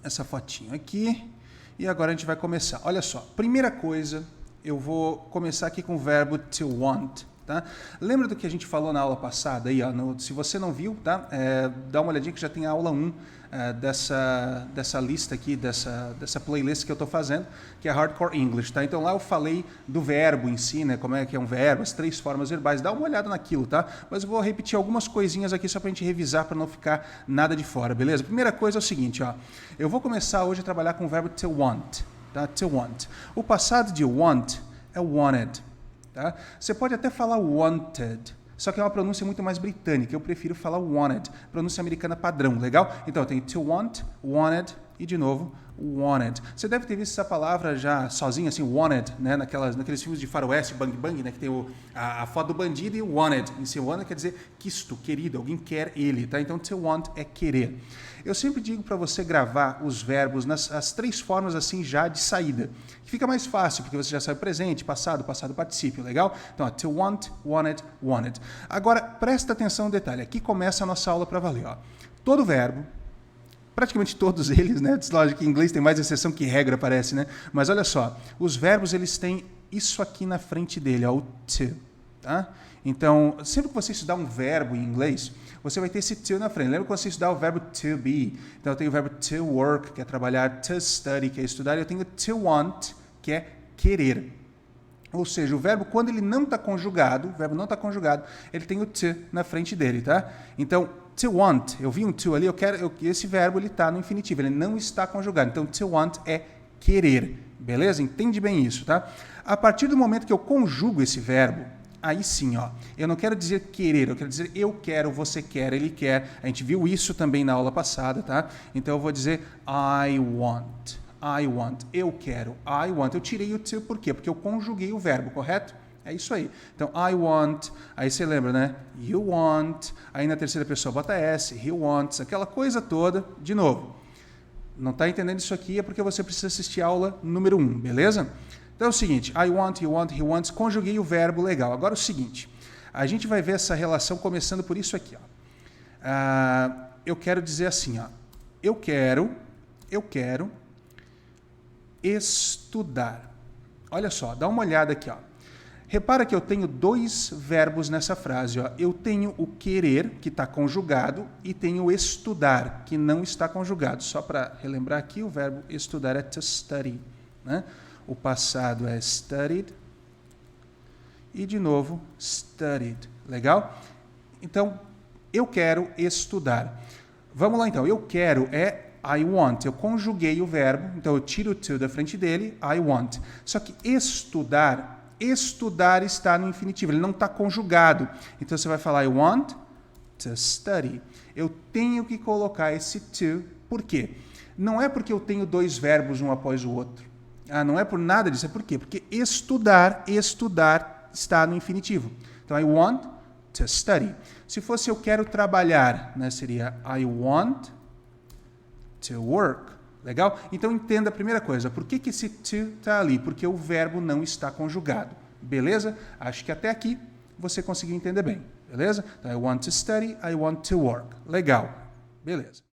essa fotinho aqui. E agora a gente vai começar. Olha só, primeira coisa, eu vou começar aqui com o verbo to want. Tá? Lembra do que a gente falou na aula passada? Aí, ó, se você não viu, tá? Dá uma olhadinha que já tem a aula 1 dessa lista aqui, dessa playlist que eu estou fazendo, que é Hardcore English. Tá? Então lá eu falei do verbo em si, né? Como é que é um verbo, as 3 formas verbais. Dá uma olhada naquilo, tá? Mas eu vou repetir algumas coisinhas aqui só para a gente revisar, para não ficar nada de fora, beleza? Primeira coisa é o seguinte, ó. Eu vou começar hoje a trabalhar com o verbo to want. Tá? To want. O passado de want é wanted. Tá? Você pode até falar wanted, só que é uma pronúncia muito mais britânica. Eu prefiro falar wanted, pronúncia americana padrão, legal? Então, tem to want, wanted e, de novo, wanted. Você deve ter visto essa palavra já sozinha, assim, wanted, né? Naqueles filmes de faroeste, bang bang, né? Que tem a foto do bandido e o wanted. Em si, wanted quer dizer quisto, querido, alguém quer ele, tá? Então, to want é querer. Eu sempre digo para você gravar os verbos nas 3 formas assim já de saída. Que fica mais fácil, porque você já sabe presente, passado, passado particípio, legal? Então, ó, to want, wanted, wanted. Agora, presta atenção no detalhe. Aqui começa a nossa aula para valer, ó. Todo verbo, praticamente todos eles, né? Lógico que em inglês tem mais exceção que regra, parece, né? Mas olha só, os verbos, eles têm isso aqui na frente dele, ó, o to, tá? Então, sempre que você estudar um verbo em inglês, você vai ter esse to na frente. Lembra quando você estudar o verbo to be? Então, eu tenho o verbo to work, que é trabalhar, to study, que é estudar, e eu tenho to want, que é querer. Ou seja, o verbo, quando ele não está conjugado, o verbo não está conjugado, ele tem o to na frente dele, tá? Então, to want, eu vi um to ali, esse verbo ele está no infinitivo, ele não está conjugado. Então, to want é querer, beleza? Entende bem isso, tá? A partir do momento que eu conjugo esse verbo, aí sim, ó, eu não quero dizer querer, eu quero dizer eu quero, você quer, ele quer. A gente viu isso também na aula passada, tá? Então eu vou dizer I want, eu quero, I want. Eu tirei o to por quê? Porque eu conjuguei o verbo, correto? É isso aí. Então, I want, aí você lembra, né? You want, aí na terceira pessoa bota S, he wants, aquela coisa toda, de novo. Não está entendendo isso aqui é porque você precisa assistir a aula número 1, beleza? Então é o seguinte, I want, you want, he wants, conjuguei o verbo, legal. Agora é o seguinte, a gente vai ver essa relação começando por isso aqui, ó. Eu quero dizer assim, ó, eu quero estudar. Olha só, dá uma olhada aqui, ó. Repara que eu tenho 2 verbos nessa frase, ó. Eu tenho o querer, que está conjugado, e tenho o estudar, que não está conjugado. Só para relembrar aqui, o verbo estudar é to study, né? O passado é studied. E, de novo, studied. Legal? Então, eu quero estudar. Vamos lá, então. Eu quero é I want. Eu conjuguei o verbo, então eu tiro o to da frente dele, I want. Só que estudar está no infinitivo, ele não está conjugado. Então, você vai falar I want to study. Eu tenho que colocar esse to. Por quê? Não é porque eu tenho 2 verbos um após o outro. Não é por nada disso. É por quê? Porque estudar está no infinitivo. Então, I want to study. Se fosse eu quero trabalhar, né, seria I want to work. Legal? Então, entenda a primeira coisa. Por que esse to está ali? Porque o verbo não está conjugado. Beleza? Acho que até aqui você conseguiu entender bem. Beleza? Então, I want to study, I want to work. Legal. Beleza.